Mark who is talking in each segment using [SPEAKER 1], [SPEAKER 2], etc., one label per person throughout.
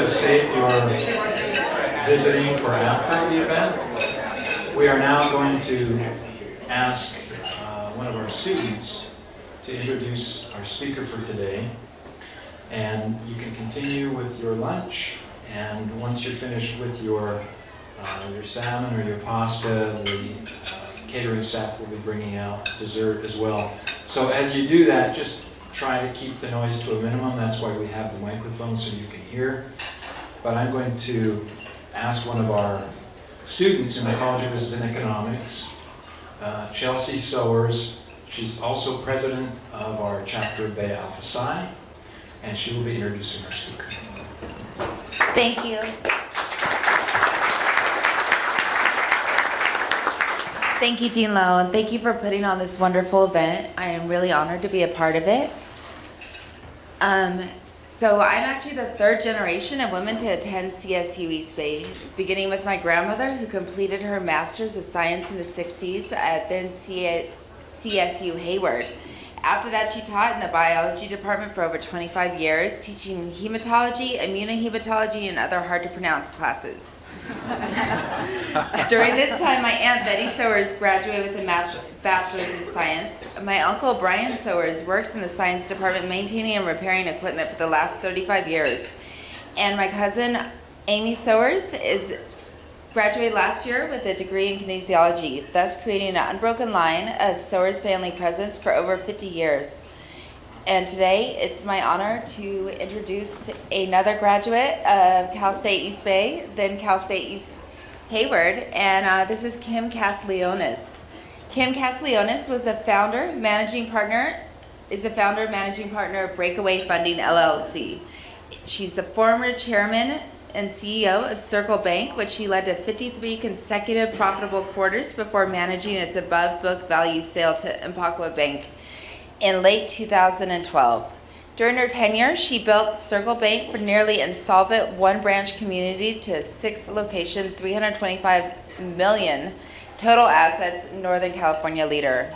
[SPEAKER 1] to say if you're visiting for after the event, we are now going to ask one of our students to introduce our speaker for today. And you can continue with your lunch, and once you're finished with your salmon or your pasta, the catering staff will be bringing out dessert as well. So as you do that, just try to keep the noise to a minimum. That's why we have the microphone so you can hear. But I'm going to ask one of our students in the College of Business and Economics, Chelsea Sowers. She's also president of our chapter Bay Alpha Psi, and she will be introducing our speaker.
[SPEAKER 2] Thank you. Thank you, Dean Lowe, and thank you for putting on this wonderful event. I am really honored to be a part of it. So I'm actually the third generation of women to attend CSU East Bay, beginning with my grandmother, who completed her Master's of Science in the 60s at then CSU Hayward. After that, she taught in the biology department for over 25 years, teaching hematology, immunohematology, and other hard-to-pronounce classes. During this time, my Aunt Betty Sowers graduated with a bachelor's in science. My uncle Brian Sowers works in the science department maintaining and repairing equipment for the last 35 years. And my cousin Amy Sowers graduated last year with a degree in kinesiology, thus creating an unbroken line of Sowers family presence for over 50 years. And today, it's my honor to introduce another graduate of Cal State East Bay, then Cal State East Hayward, and this is Kim Kaselionis. Kim Kaselionis was the founder, managing partner of Breakaway Funding, LLC. She's the former chairman and CEO of Circle Bank, which she led to 53 consecutive profitable quarters before managing its above book value sale to Umpqua Bank in late 2012. During her tenure, she built Circle Bank from nearly insolvent one-branch community to 6-location, $325 million total assets Northern California leader.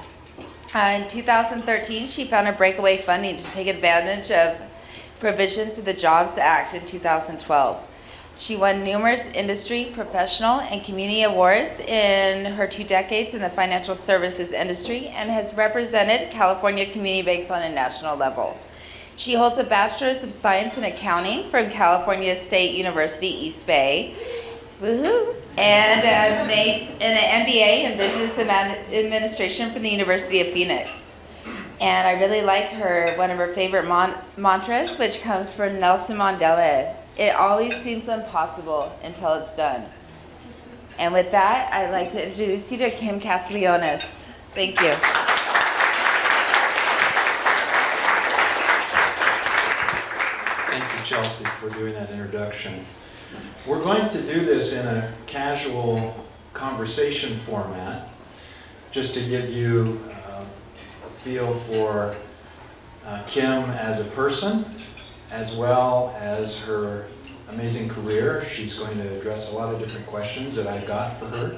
[SPEAKER 2] In 2013, she founded Breakaway Funding to take advantage of provisions of the Jobs Act in 2012. She won numerous industry, professional, and community awards in her 2 decades in the financial services industry and has represented California community banks on a national level. She holds a Bachelor's of Science in Accounting from California State University, East Bay, woohoo, and made an MBA in Business Administration from the University of Phoenix. And I really like one of her favorite mantras, which comes from Nelson Mandela. It always seems impossible until it's done. And with that, I'd like to introduce you to Kim Kaselionis. Thank you.
[SPEAKER 1] Thank you, Chelsea, for doing that introduction. We're going to do this in a casual conversation format, just to give you a feel for Kim as a person, as well as her amazing career. She's going to address a lot of different questions that I've got for her,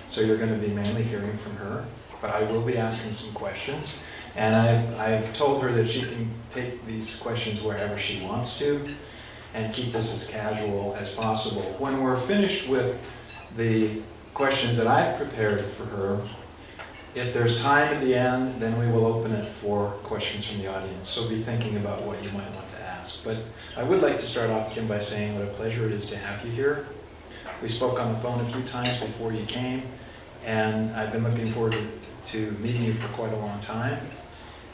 [SPEAKER 1] so you're going to be mainly hearing from her, but I will be asking some questions, and I've told her that she can take these questions wherever she wants to, and keep this as casual as possible. When we're finished with the questions that I've prepared for her, if there's time at the end, then we will open it for questions from the audience, so be thinking about what you might want to ask. But I would like to start off, Kim, by saying what a pleasure it is to have you here. We spoke on the phone a few times before you came, and I've been looking forward to meeting you for quite a long time.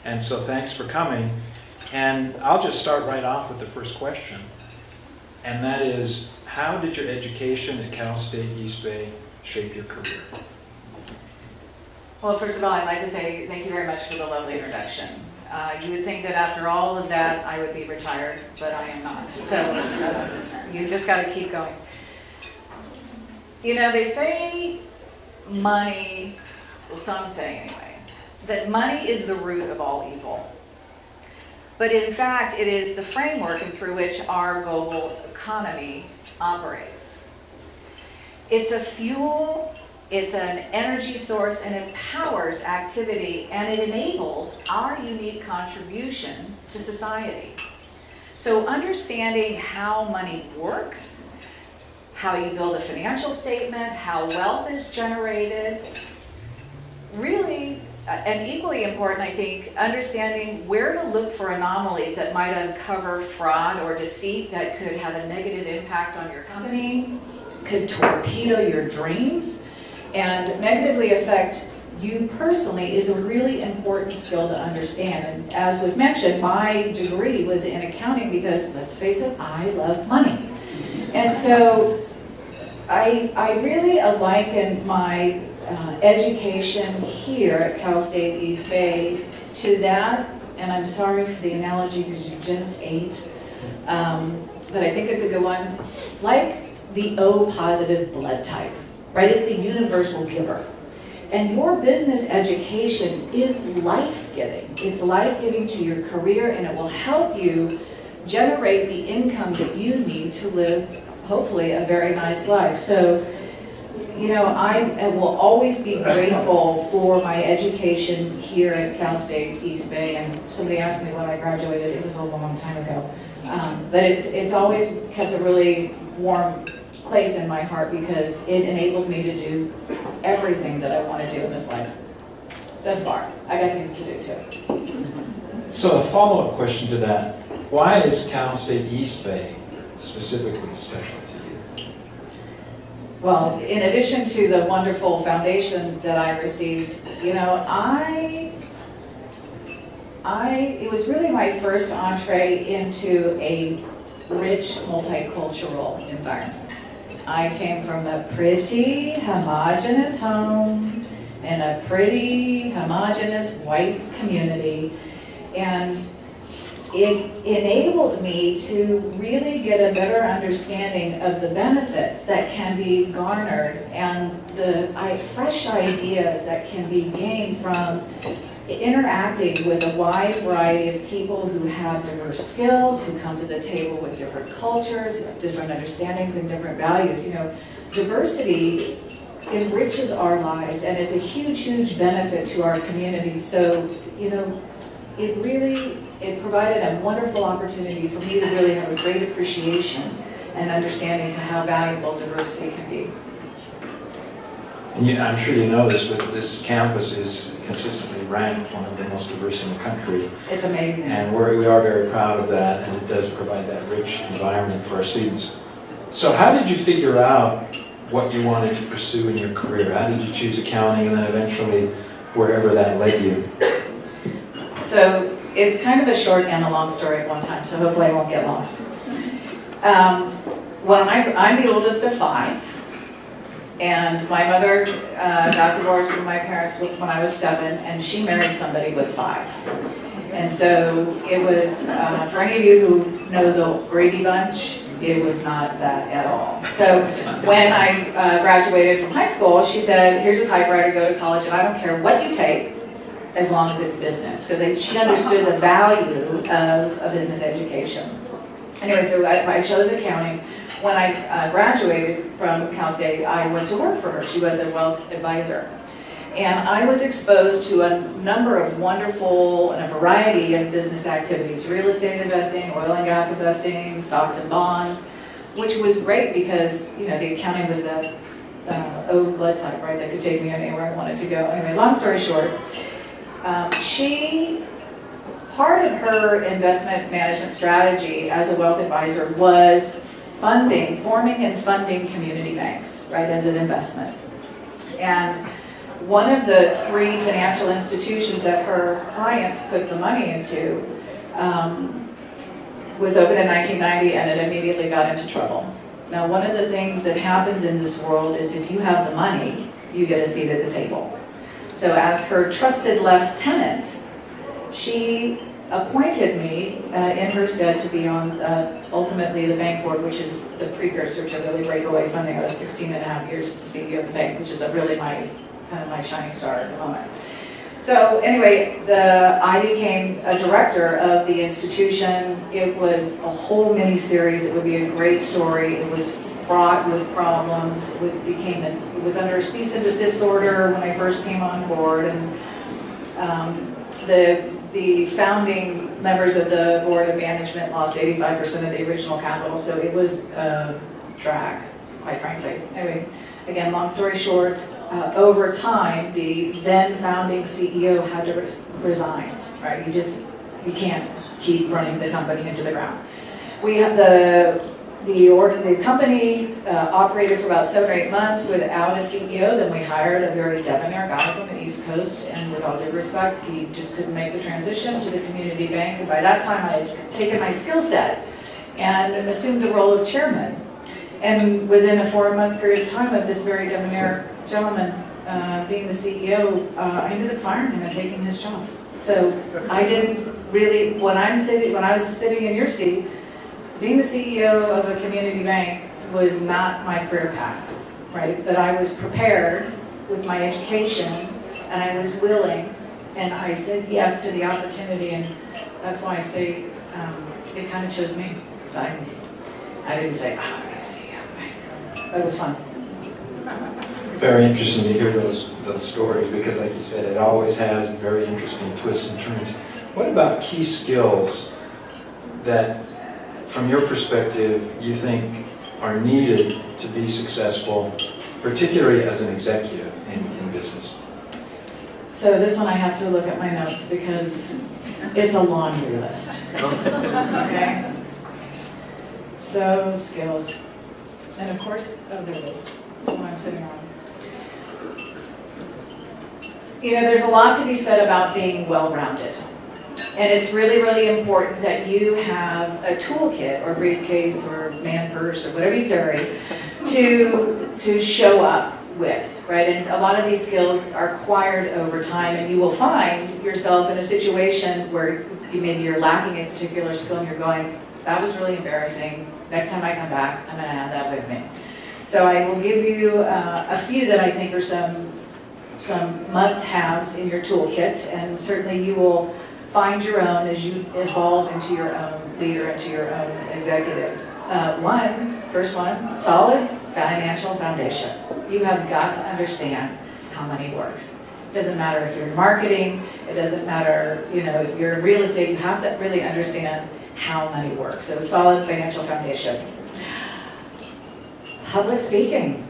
[SPEAKER 1] And so thanks for coming. And I'll just start right off with the first question. And that is, how did your education at Cal State East Bay shape your career?
[SPEAKER 3] Well, first of all, I'd like to say thank you very much for the lovely introduction. You would think that after all of that, I would be retired, but I am not. So you just got to keep going. You know, they say money, well, some say anyway, that money is the root of all evil. But in fact, it is the framework through which our global economy operates. It's a fuel, it's an energy source, and empowers activity, and it enables our unique contribution to society. So understanding how money works, how you build a financial statement, how wealth is generated, really, and equally important, I think, understanding where to look for anomalies that might uncover fraud or deceit that could have a negative impact on your company, could torpedo your dreams, and negatively affect you personally is a really important skill to understand. And as was mentioned, my degree was in accounting because, let's face it, I love money. And so I really liken my education here at Cal State East Bay to that, and I'm sorry for the analogy because you just ate, but I think it's a good one, like the O positive blood type, right? It's the universal giver. And your business education is life-giving. It's life-giving to your career, and it will help you generate the income that you need to live, hopefully, a very nice life. So, you know, I will always be grateful for my education here at Cal State East Bay. And somebody asked me when I graduated, it was a long time ago. But it's always kept a really warm place in my heart because it enabled me to do everything that I want to do in this life. Thus far, I got things to do too.
[SPEAKER 1] So a follow-up question to that, why is Cal State East Bay specifically special to you?
[SPEAKER 3] Well, in addition to the wonderful foundation that I received, you know, it was really my first entree into a rich multicultural environment. I came from a pretty homogeneous home in a pretty homogeneous white community, and it enabled me to really get a better understanding of the benefits that can be garnered and the fresh ideas that can be gained from interacting with a wide variety of people who have diverse skills, who come to the table with different cultures, who have different understandings and different values. You know, diversity enriches our lives and is a huge, huge benefit to our community. So, you know, it provided a wonderful opportunity for me to really have a great appreciation and understanding to how valuable diversity can be.
[SPEAKER 1] And I'm sure you know this, but this campus is consistently ranked one of the most diverse in the country.
[SPEAKER 3] It's amazing.
[SPEAKER 1] And we are very proud of that, and it does provide that rich environment for our students. So how did you figure out what you wanted to pursue in your career? How did you choose accounting and then eventually wherever that led you?
[SPEAKER 3] So it's kind of a short and a long story at one time, so hopefully I won't get lost. Well, I'm the oldest of 5. And my mother got divorced from my parents when I was 7, and she married somebody with 5. And so it was, for any of you who know the Brady Bunch, it was not that at all. So when I graduated from high school, she said, here's a typewriter, go to college, and I don't care what you take, as long as it's business. Because she understood the value of a business education. Anyway, so I chose accounting. When I graduated from Cal State, I went to work for her. She was a wealth advisor. And I was exposed to a number of wonderful and a variety of business activities, real estate investing, oil and gas investing, stocks and bonds, which was great because, you know, the accounting was that O blood type, right, that could take me anywhere I wanted to go. Anyway, long story short, part of her investment management strategy as a wealth advisor was forming and funding community banks, right, as an investment. And one of the 3 financial institutions that her clients put the money into was opened in 1990, and it immediately got into trouble. Now, one of the things that happens in this world is if you have the money, you get a seat at the table. So as her trusted lieutenant, she appointed me in her stead to be on ultimately the bank board, which is the precursor to really Breakaway Funding. I was 16 and a half years as the CEO of the bank, which is really my shining star at the moment. So anyway, I became a director of the institution. It was a whole mini-series. It would be a great story. It was fraught with problems. It was under cease and desist order when I first came on board, and The founding members of the Board of Management lost 85% of the original capital, so it was a drag, quite frankly. Anyway, again, long story short, over time, the then founding CEO had to resign, right? You can't keep running the company into the ground. We have the company operated for about 7 or 8 months without a CEO. Then we hired a very debonair guy from the East Coast, and with all due respect, he just couldn't make the transition to the community bank. And by that time, I had taken my skill set and assumed the role of chairman. And within a 4-month period of time of this very debonair gentleman being the CEO, I ended up firing him and taking his job. So I didn't really, when I was sitting in your seat, being the CEO of a community bank was not my career path, right? But I was prepared with my education, and I was willing, and I said yes to the opportunity, and that's why I say it kind of chose me, because I didn't say, I'm going to CEO bank. But it was fun.
[SPEAKER 1] Very interesting to hear those stories, because like you said, it always has very interesting twists and turns. What about key skills that, from your perspective, you think are needed to be successful, particularly as an executive in business?
[SPEAKER 3] So this one I have to look at my notes because it's a laundry list. Okay? So skills. And of course, oh, there it is, the one I'm sitting on. You know, there's a lot to be said about being well-rounded. And it's really, really important that you have a toolkit or briefcase or man purse or whatever you carry to show up with, right? And a lot of these skills are acquired over time, and you will find yourself in a situation where maybe you're lacking a particular skill and you're going, that was really embarrassing. Next time I come back, I'm going to have that with me. So I will give you a few that I think are some must-haves in your toolkit, and certainly you will find your own as you evolve into your own leader, into your own executive. First one, solid financial foundation. You have got to understand how money works. It doesn't matter if you're in marketing, it doesn't matter, you know, if you're in real estate, you have to really understand how money works. So solid financial foundation. Public speaking.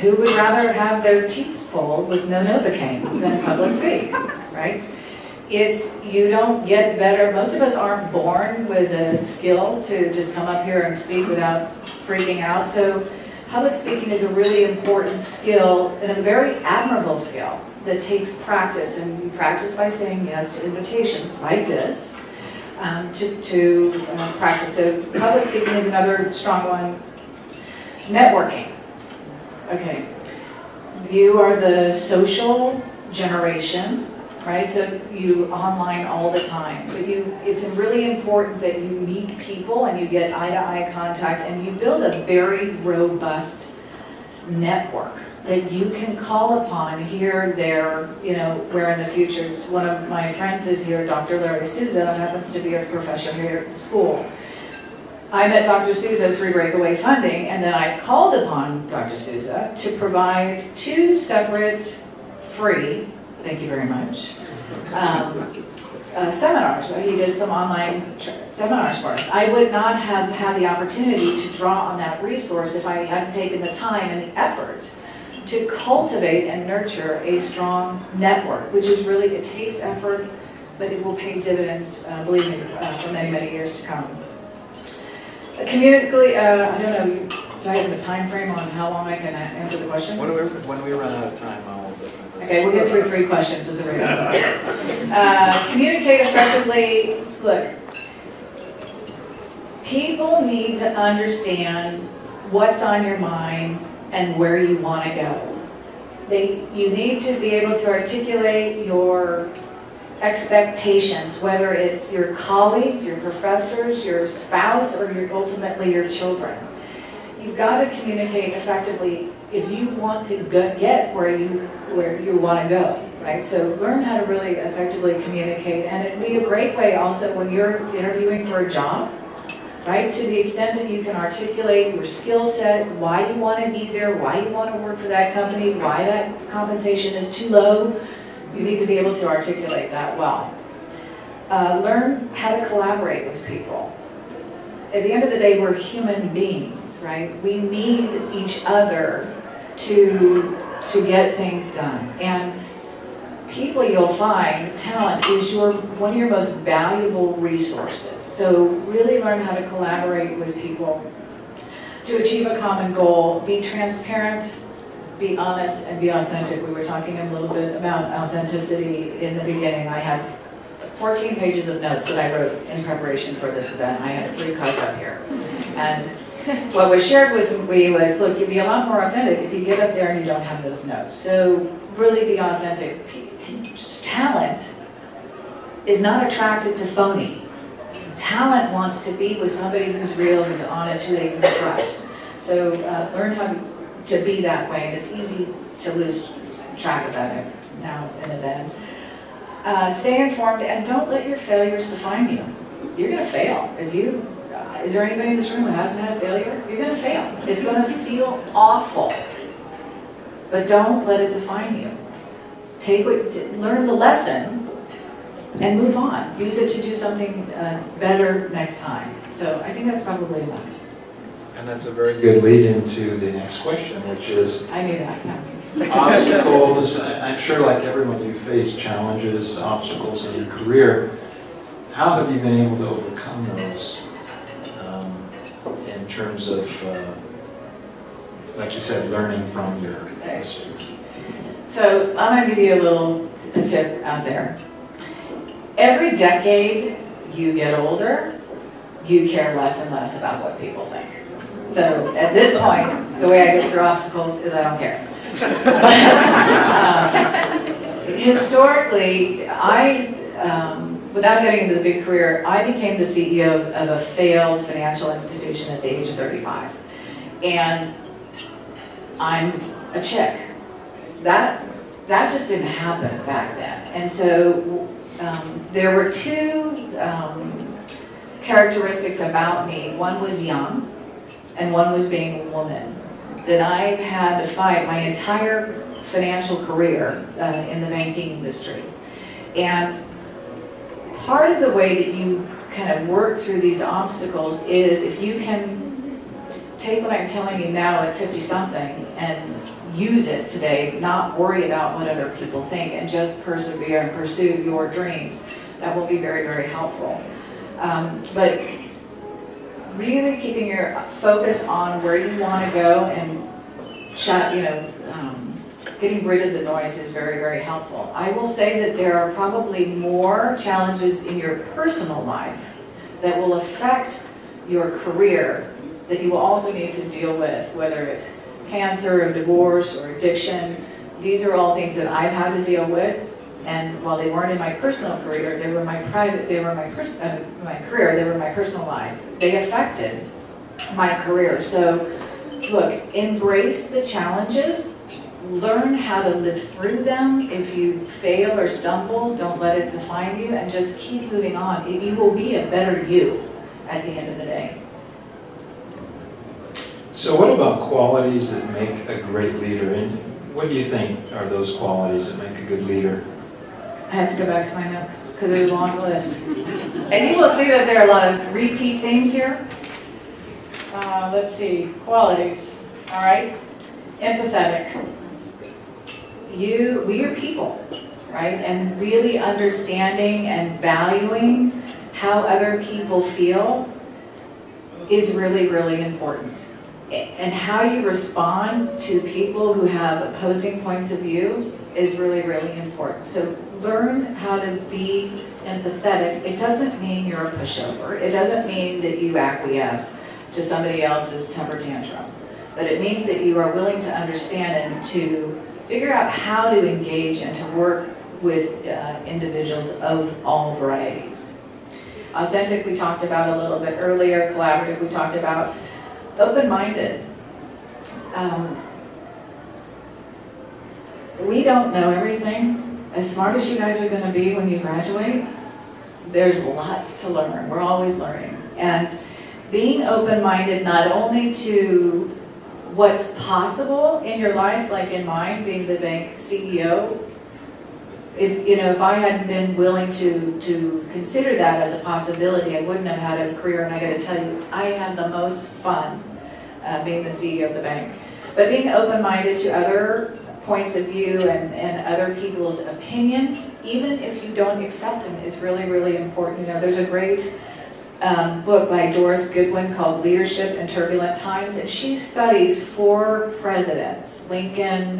[SPEAKER 3] Who would rather have their teeth pulled with no Novocaine than public speak, right? You don't get better. Most of us aren't born with a skill to just come up here and speak without freaking out. So public speaking is a really important skill and a very admirable skill that takes practice. And you practice by saying yes to invitations like this to practice. So public speaking is another strong one. Networking. Okay. You are the social generation. Right, so you online all the time, but it's really important that you meet people and you get eye-to-eye contact and you build a very robust network that you can call upon here, there, you know, where in the future. One of my friends is here, Dr. Larry Souza, that happens to be a professor here at the school. I met Dr. Souza through Breakaway Funding, and then I called upon Dr. Souza to provide 2 separate free, thank you very much, seminars. So he did some online seminars for us. I would not have had the opportunity to draw on that resource if I hadn't taken the time and the effort to cultivate and nurture a strong network, which is really, it takes effort, but it will pay dividends, believe me, for many, many years to come. Communically, I don't know, do I have a time frame on how long I can answer the question?
[SPEAKER 1] When we run out of time, I'll definitely.
[SPEAKER 3] Okay, we'll get through 3 questions at the rate of communicate effectively. Look, people need to understand what's on your mind and where you want to go. You need to be able to articulate your expectations, whether it's your colleagues, your professors, your spouse, or ultimately your children. You've got to communicate effectively if you want to get where you want to go, right? So learn how to really effectively communicate, and it'd be a great way also when you're interviewing for a job, right? To the extent that you can articulate your skill set, why you want to be there, why you want to work for that company, why that compensation is too low, You need to be able to articulate that well. Learn how to collaborate with people. At the end of the day, we're human beings, right? We need each other to get things done. And people, you'll find, talent is one of your most valuable resources. So really learn how to collaborate with people to achieve a common goal. Be transparent, be honest, and be authentic. We were talking a little bit about authenticity in the beginning. I had 14 pages of notes that I wrote in preparation for this event. I have 3 cards up here. And what was shared with me was, look, you'd be a lot more authentic if you get up there and you don't have those notes. So really be authentic. Talent is not attracted to phony. Talent wants to be with somebody who's real, who's honest, who they can trust. So learn how to be that way, and it's easy to lose track of that now and then. Stay informed and don't let your failures define you. You're going to fail. Is there anybody in this room who hasn't had a failure? You're going to fail. It's going to feel awful. But don't let it define you. Learn the lesson and move on. Use it to do something better next time. So I think that's probably enough.
[SPEAKER 1] And that's a very good lead into the next question, which is
[SPEAKER 3] I knew that.
[SPEAKER 1] obstacles. I'm sure like everyone, you face challenges, obstacles in your career. How have you been able to overcome those in terms of, like you said, learning from your mistakes?
[SPEAKER 3] So I'm going to give you a tip out there. Every decade you get older, you care less and less about what people think. So at this point, the way I get through obstacles is I don't care. Historically, without getting into the big career, I became the CEO of a failed financial institution at the age of 35. And I'm a chick. That just didn't happen back then. And so there were 2 characteristics about me. One was young, and one was being a woman, that I've had to fight my entire financial career in the banking industry. And part of the way that you kind of work through these obstacles is if you can take what I'm telling you now at 50-something and use it today, not worry about what other people think, and just persevere and pursue your dreams, that will be very, very helpful. But really keeping your focus on where you want to go and getting rid of the noise is very, very helpful. I will say that there are probably more challenges in your personal life that will affect your career that you will also need to deal with, whether it's cancer or divorce or addiction. These are all things that I've had to deal with, and while they weren't in my personal career, they were my personal life. They affected my career. So look, embrace the challenges, learn how to live through them. If you fail or stumble, don't let it define you, and just keep moving on. You will be a better you at the end of the day.
[SPEAKER 1] So what about qualities that make a great leader? And what do you think are those qualities that make a good leader?
[SPEAKER 3] I have to go back to my notes because there's a long list. And you will see that there are a lot of repeat themes here. Let's see, qualities, all right? Empathetic. We are people, right? And really understanding and valuing how other people feel is really, really important. And how you respond to people who have opposing points of view is really, really important. So learn how to be empathetic. It doesn't mean you're a pushover. It doesn't mean that you acquiesce to somebody else's temper tantrum. But it means that you are willing to understand and to figure out how to engage and to work with individuals of all varieties. Authentic, we talked about a little bit earlier. Collaborative, we talked about. Open-minded. We don't know everything. As smart as you guys are going to be when you graduate, there's lots to learn. We're always learning. And being open-minded not only to what's possible in your life, like in mine, being the bank CEO, if I hadn't been willing to consider that as a possibility, I wouldn't have had a career. And I got to tell you, I had the most fun being the CEO of the bank. But being open-minded to other points of view and other people's opinions, even if you don't accept them, is really, really important. There's a great book by Doris Goodwin called Leadership in Turbulent Times, and she studies 4 presidents, Lincoln,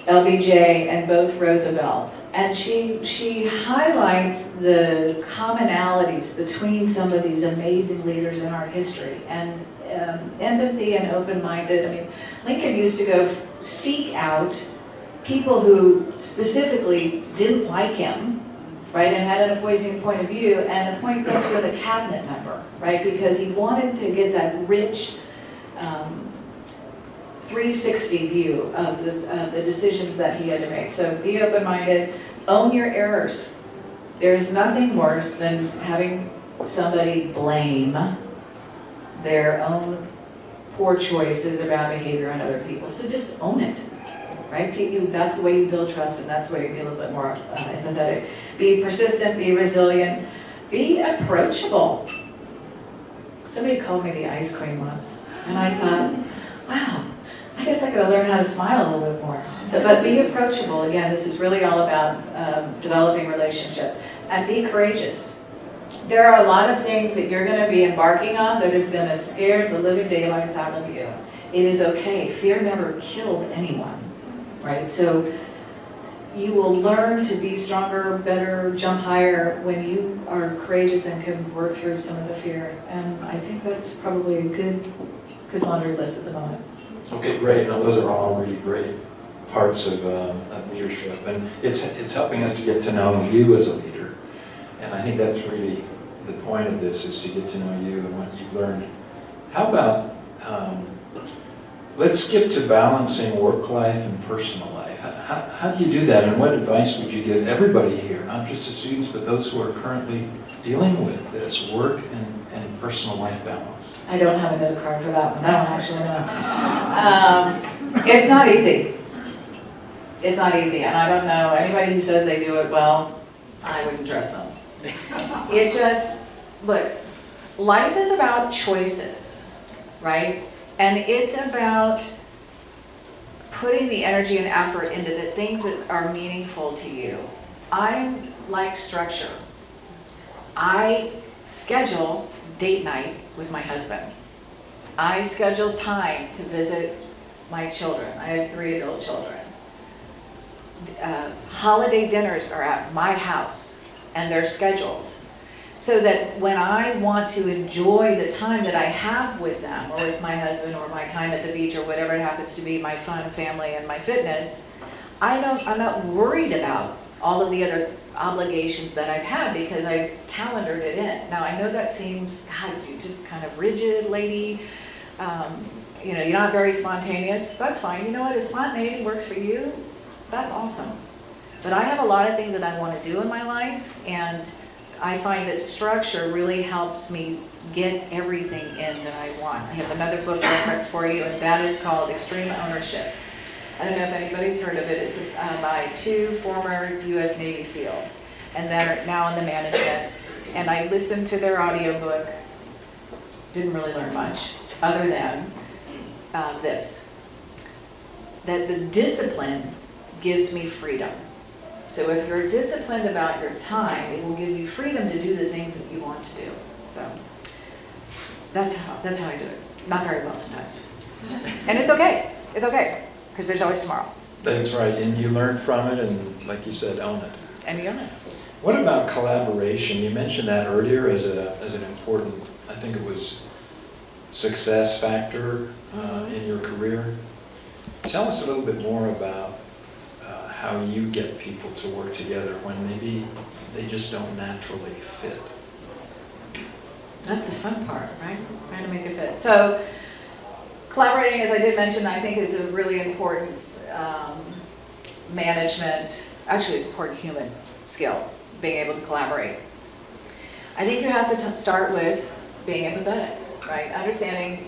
[SPEAKER 3] LBJ, and both Roosevelt. And she highlights the commonalities between some of these amazing leaders in our history. And empathy and open-minded. I mean, Lincoln used to go seek out people who specifically didn't like him, right, and had an opposing point of view, and appoint them to a cabinet member, right, because he wanted to get that rich 360 view of the decisions that he had to make. So be open-minded, own your errors. There's nothing worse than having somebody blame their own poor choices about behavior on other people. So just own it, right? That's the way you build trust, and that's the way you be a little bit more empathetic. Be persistent, be resilient, be approachable. Somebody called me the ice queen once, and I thought, wow, I guess I gotta learn how to smile a little bit more. So, but be approachable. Again, this is really all about developing relationship. And be courageous. There are a lot of things that you're going to be embarking on that is going to scare the living daylights out of you. It is okay. Fear never killed anyone, right? So you will learn to be stronger, better, jump higher when you are courageous and can work through some of the fear. And I think that's probably a good laundry list at the moment.
[SPEAKER 1] Okay, great. Now, those are all really great parts of leadership. And it's helping us to get to know you as a leader. And I think that's really the point of this, is to get to know you and what you've learned. How about, let's skip to balancing work life and personal life. How do you do that, and what advice would you give everybody here, not just the students, but those who are currently dealing with this work and personal life balance?
[SPEAKER 3] I don't have a note card for that one. That one actually not. It's not easy. It's not easy, and I don't know, anybody who says they do it well, I wouldn't trust them. It just, look, life is about choices, right? And it's about putting the energy and effort into the things that are meaningful to you. I like structure. I schedule date night with my husband. I schedule time to visit my children. I have 3 adult children. Holiday dinners are at my house, and they're scheduled. So that when I want to enjoy the time that I have with them, or with my husband, or my time at the beach, or whatever it happens to be, my fun, family, and my fitness, I'm not worried about all of the other obligations that I've had, because I've calendared it in. Now, I know that seems, God, you're just kind of rigid lady, you're not very spontaneous. That's fine. You know what, if spontaneity works for you, that's awesome. But I have a lot of things that I want to do in my life, and I find that structure really helps me get everything in that I want. I have another book reference for you, and that is called Extreme Ownership. I don't know if anybody's heard of it. It's by 2 former U.S. Navy SEALs, and they're now in the management. And I listened to their audiobook, didn't really learn much, other than this, that the discipline gives me freedom. So if you're disciplined about your time, it will give you freedom to do the things that you want to do. So that's how I do it. Not very well sometimes. And it's okay. It's okay, because there's always tomorrow.
[SPEAKER 1] That's right, and you learn from it, and like you said, own it.
[SPEAKER 3] And you own it.
[SPEAKER 1] What about collaboration? You mentioned that earlier as an important, I think it was, success factor in your career. Tell us a little bit more about how you get people to work together when maybe they just don't naturally fit.
[SPEAKER 3] That's the fun part, right? Trying to make it fit. So collaborating, as I did mention, I think is a really important management, actually it's an important human skill, being able to collaborate. I think you have to start with being empathetic, right? Understanding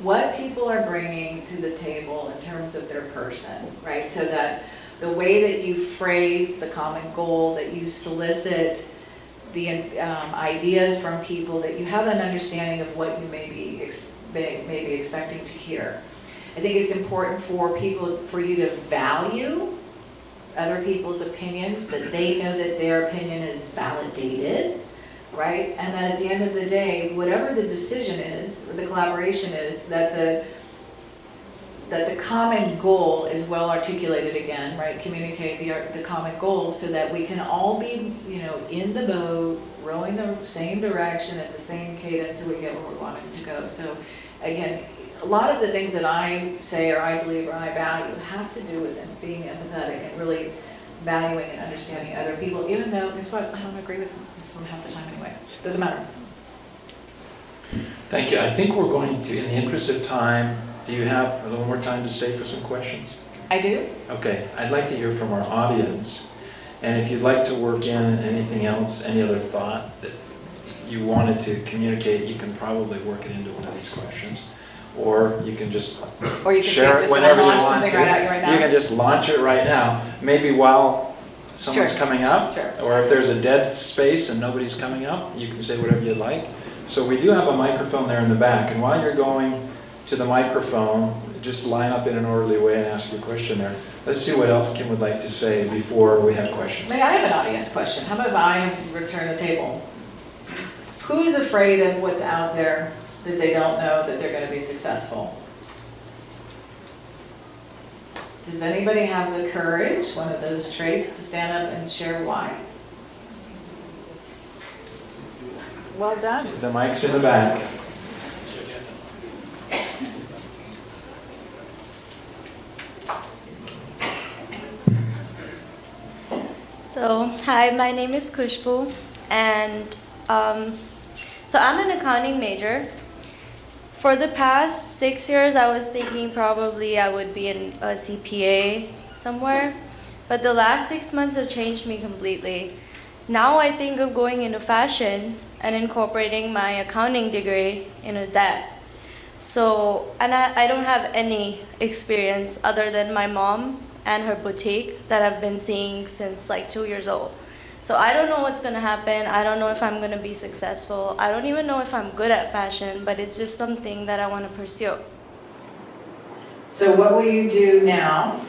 [SPEAKER 3] what people are bringing to the table in terms of their person, right? So that the way that you phrase the common goal, that you solicit the ideas from people, that you have an understanding of what you may be expecting to hear. I think it's important for you to value other people's opinions, that they know that their opinion is validated, right? And then at the end of the day, whatever the decision is, or the collaboration is, that the common goal is well articulated again, right? Communicate the common goal so that we can all be, in the boat, rowing the same direction at the same cadence so we get where we're wanting to go. So again, a lot of the things that I say or I believe or I value have to do with being empathetic and really valuing and understanding other people, even though, guess what, I don't agree with them half the time anyway. Doesn't matter.
[SPEAKER 1] Thank you. I think we're going to, in the interest of time, do you have a little more time to stay for some questions?
[SPEAKER 3] I do.
[SPEAKER 1] Okay, I'd like to hear from our audience. And if you'd like to work in anything else, any other thought that you wanted to communicate, you can probably work it into one of these questions. Or you can just share it whenever you want to. You can just launch it right now. Maybe while someone's coming up, or if there's a dead space and nobody's coming up, you can say whatever you'd like. So we do have a microphone there in the back, and while you're going to the microphone, just line up in an orderly way and ask your question there. Let's see what else Kim would like to say before we have questions.
[SPEAKER 3] May I have an audience question? How about if I return the table? Who's afraid of what's out there that they don't know that they're going to be successful? Does anybody have the courage, one of those traits, to stand up and share why? Well done.
[SPEAKER 1] The mic's in the back.
[SPEAKER 4] So, hi, my name is Kushbu, and so I'm an accounting major. For the past 6 years, I was thinking probably I would be in a CPA somewhere, but the last 6 months have changed me completely. Now I think of going into fashion and incorporating my accounting degree into that. So, and I don't have any experience other than my mom and her boutique that I've been seeing since like 2 years old. So I don't know what's gonna happen. I don't know if I'm gonna be successful. I don't even know if I'm good at fashion, but it's just something that I wanna pursue.
[SPEAKER 3] So what will you do now,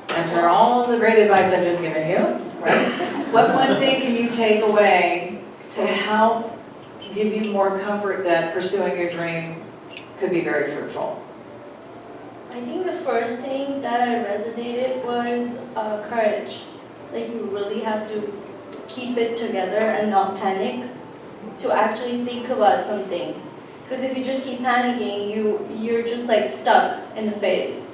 [SPEAKER 3] after all the great advice I've just given you, right? What one thing can you take away to help give you more comfort that pursuing your dream could be very fruitful?
[SPEAKER 4] I think the first thing that I resonated was courage. Like you really have to keep it together and not panic to actually think about something. Because if you just keep panicking, you're just like stuck in the phase.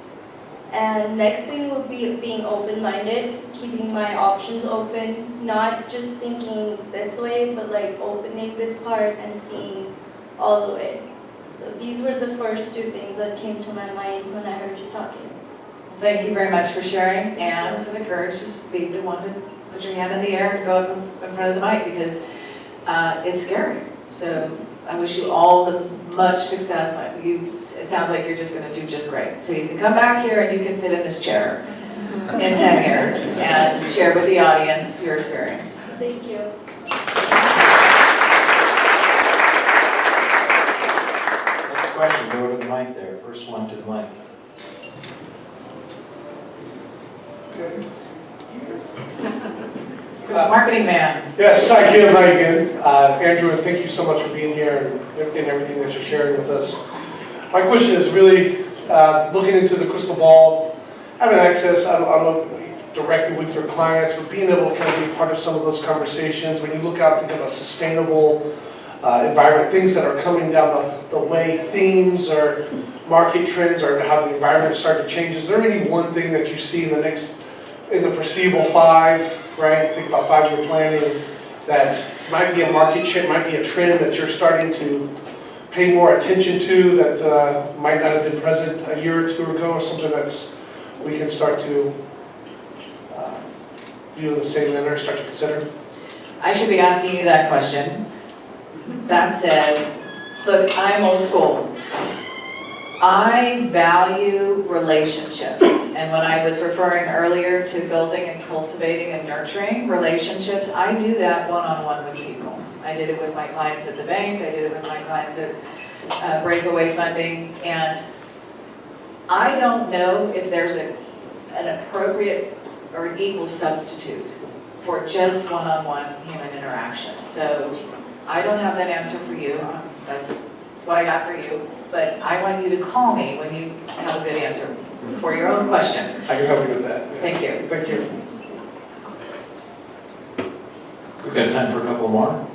[SPEAKER 4] And next thing would be being open-minded, keeping my options open, not just thinking this way, but like opening this part and seeing all the way. So these were the first two things that came to my mind when I heard you talking.
[SPEAKER 3] Well, thank you very much for sharing and for the courage to be the one to put your hand in the air and go up in front of the mic, because it's scary. So I wish you all the much success. It sounds like you're just going to do just great. So you can come back here and you can sit in this chair in 10 years and share with the audience your experience.
[SPEAKER 4] Thank you.
[SPEAKER 1] Question, go to the mic there. First one to the mic.
[SPEAKER 3] Marketing man.
[SPEAKER 5] Yes, thank you, Megan. Andrew, and thank you so much for being here and everything that you're sharing with us. My question is really looking into the crystal ball, having access, I don't know, directly with your clients, but being able to kind of be part of some of those conversations. When you look out, think of a sustainable environment, things that are coming down the way, themes or market trends, or how the environment started to change. Is there any one thing that you see in the foreseeable 5, right? Think about 5-year planning, that might be a market trend, might be a trend that you're starting to pay more attention to, that might not have been present a year or 2 ago, or something that's we can start to view in the same manner, start to consider?
[SPEAKER 3] I should be asking you that question. That said, look, I'm old school. I value relationships. And when I was referring earlier to building and cultivating and nurturing relationships, I do that one-on-one with people. I did it with my clients at the bank, I did it with my clients at Breakaway Funding, and I don't know if there's an appropriate or an equal substitute for just one-on-one human interaction. So I don't have that answer for you. That's what I got for you. But I want you to call me when you have a good answer for your own question.
[SPEAKER 5] I can help you with that.
[SPEAKER 3] Thank you.
[SPEAKER 5] Thank you.
[SPEAKER 1] We've got time for a couple more.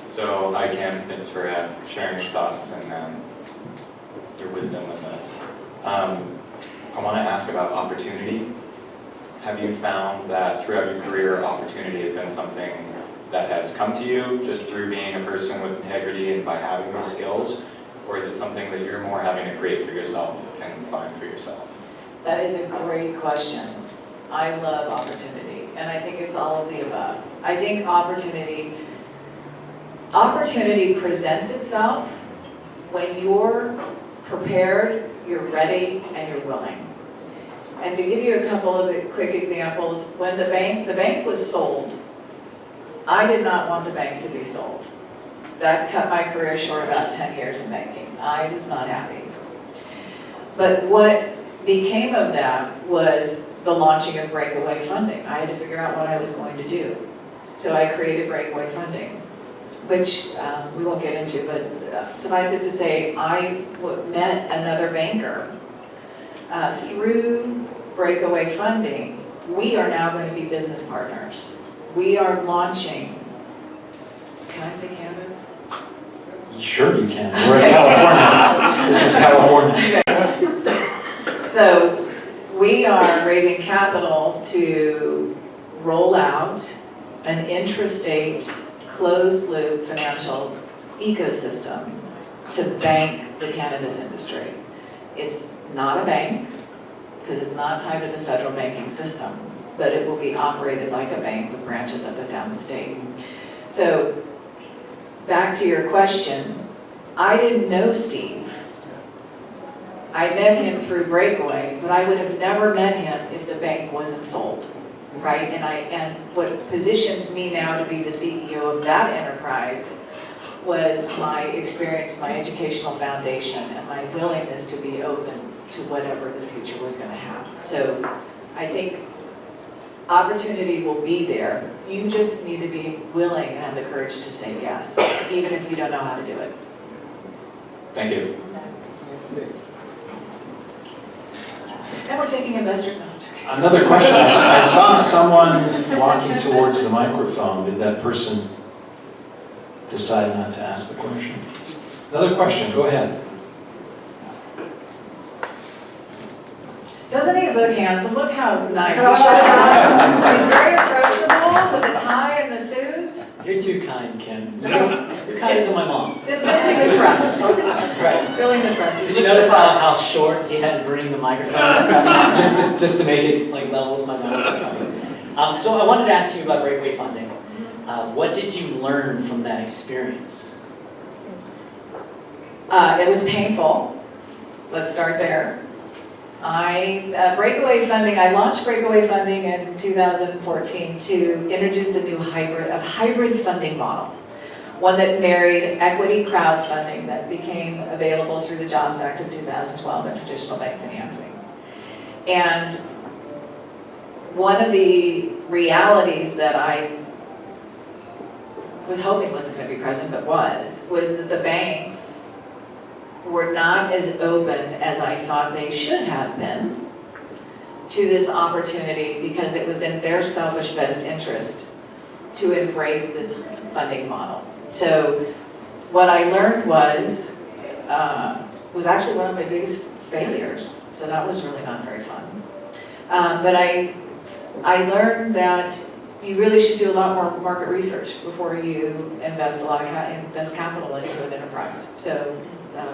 [SPEAKER 6] So I can, thanks for sharing your thoughts and your wisdom with us. I want to ask about opportunity. Have you found that throughout your career, opportunity has been something that has come to you just through being a person with integrity and by having these skills? Or is it something that you're more having to create for yourself and find for yourself?
[SPEAKER 3] That is a great question. I love opportunity, and I think it's all of the above. I think opportunity presents itself when you're prepared, you're ready, and you're willing. And to give you a couple of quick examples, when the bank was sold, I did not want the bank to be sold. That cut my career short about 10 years in banking. I was not happy. But what became of that was the launching of Breakaway Funding. I had to figure out what I was going to do. So I created Breakaway Funding, which we won't get into, but suffice it to say, I met another banker. Through Breakaway Funding, we are now going to be business partners. We are launching, can I say cannabis?
[SPEAKER 1] Sure you can. We're in California. This is California.
[SPEAKER 3] So we are raising capital to roll out an intrastate closed-loop financial ecosystem to bank the cannabis industry. It's not a bank, because it's not tied to the federal banking system, but it will be operated like a bank with branches up and down the state. So back to your question, I didn't know Steve. I met him through Breakaway, but I would have never met him if the bank wasn't sold, right? And what positions me now to be the CEO of that enterprise was my experience, my educational foundation, and my willingness to be open to whatever the future was going to have. So I think opportunity will be there. You just need to be willing and have the courage to say yes, even if you don't know how to do it.
[SPEAKER 6] Thank you.
[SPEAKER 3] And we're taking investors now. Just kidding.
[SPEAKER 1] Another question. I saw someone walking towards the microphone. Did that person decide not to ask the question? Another question. Go ahead.
[SPEAKER 3] Doesn't he look handsome? Look how nice he showed up. He's very approachable with the tie and the suit.
[SPEAKER 7] You're too kind, Ken. You're kinder than my mom.
[SPEAKER 3] Building the trust.
[SPEAKER 7] Right.
[SPEAKER 3] Building the trust.
[SPEAKER 7] Did you notice how short he had to bring the microphone just to make it like level with my mouth? That's funny. So I wanted to ask you about Breakaway Funding. What did you learn from that experience?
[SPEAKER 3] It was painful. Let's start there. Breakaway Funding, I launched Breakaway Funding in 2014 to introduce a new hybrid funding model. One that married equity crowdfunding that became available through the Jobs Act of 2012 and traditional bank financing. And one of the realities that I was hoping wasn't going to be present, but was that the banks were not as open as I thought they should have been to this opportunity, because it was in their selfish best interest to embrace this funding model. So what I learned was actually one of my biggest failures. So that was really not very fun. But I learned that you really should do a lot more market research before you invest capital into an enterprise. So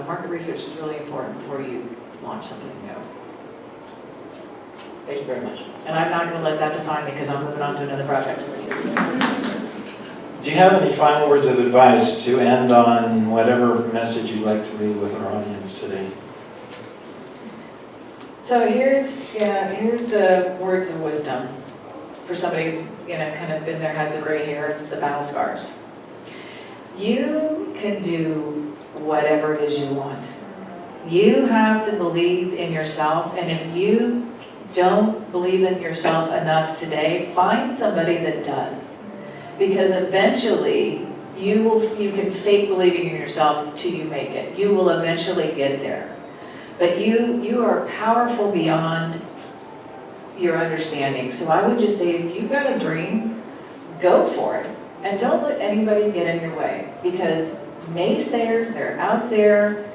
[SPEAKER 3] market research is really important before you launch something new.
[SPEAKER 7] Thank you very much.
[SPEAKER 3] And I'm not going to let that define me, because I'm moving on to another project.
[SPEAKER 1] Do you have any final words of advice to end on whatever message you'd like to leave with our audience today?
[SPEAKER 3] So here's the words of wisdom for somebody who's, kind of been there, has the gray hair, the battle scars. You can do whatever it is you want. You have to believe in yourself, and if you don't believe in yourself enough today, find somebody that does. Because eventually, you can fake believing in yourself till you make it. You will eventually get there. But you are powerful beyond your understanding. So I would just say, if you've got a dream, go for it. And don't let anybody get in your way. Because naysayers, they're out there.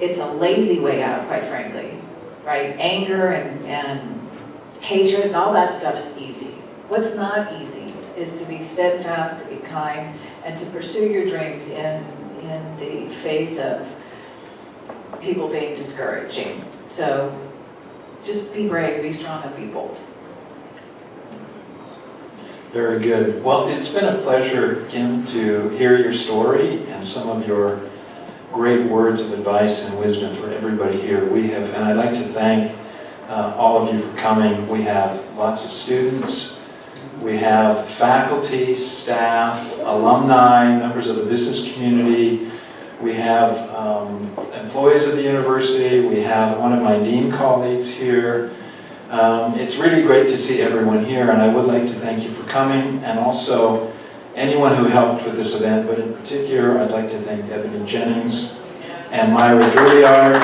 [SPEAKER 3] It's a lazy way out, quite frankly. Right? Anger and hatred and all that stuff's easy. What's not easy is to be steadfast, to be kind, and to pursue your dreams in the face of people being discouraging. So just be brave, be strong, and be bold.
[SPEAKER 1] Very good. Well, it's been a pleasure, Kim, to hear your story and some of your great words of advice and wisdom for everybody here. And I'd like to thank all of you for coming. We have lots of students, we have faculty, staff, alumni, members of the business community, we have employees of the university, we have one of my dean colleagues here. It's really great to see everyone here, and I would like to thank you for coming, and also anyone who helped with this event, but in particular, I'd like to thank Ebony Jennings and Myra Juilliard.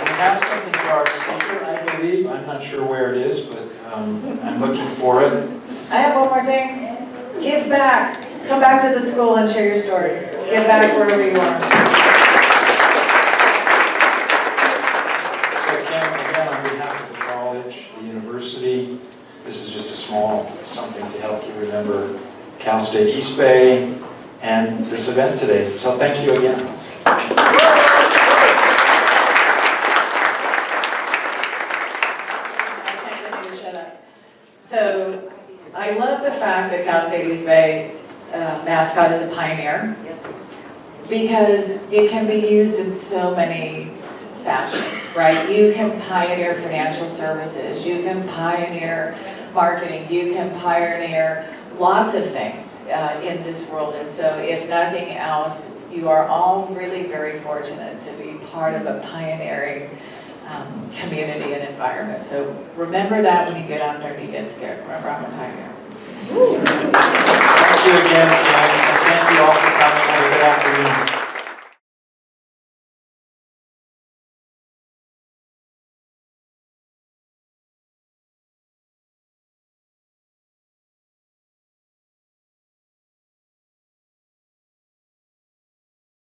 [SPEAKER 1] We have something for our speaker, I believe. I'm not sure where it is, but I'm looking for it.
[SPEAKER 3] I have one more thing. Give back. Come back to the school and share your stories. Give back wherever you are.
[SPEAKER 1] So Kim, again, on behalf of the college, the university, this is just a small something to help you remember Cal State East Bay and this event today. So thank you again.
[SPEAKER 3] So I love the fact that Cal State East Bay mascot is a pioneer, because it can be used in so many fashions, right? You can pioneer financial services, you can pioneer marketing, you can pioneer lots of things in this world. And so if nothing else, you are all really very fortunate to be part of a pioneering community and environment. So remember that when you get out there and you get scared. Remember, I'm a pioneer.
[SPEAKER 1] Thank you again, Kim, and thank you all for coming. Have a good afternoon.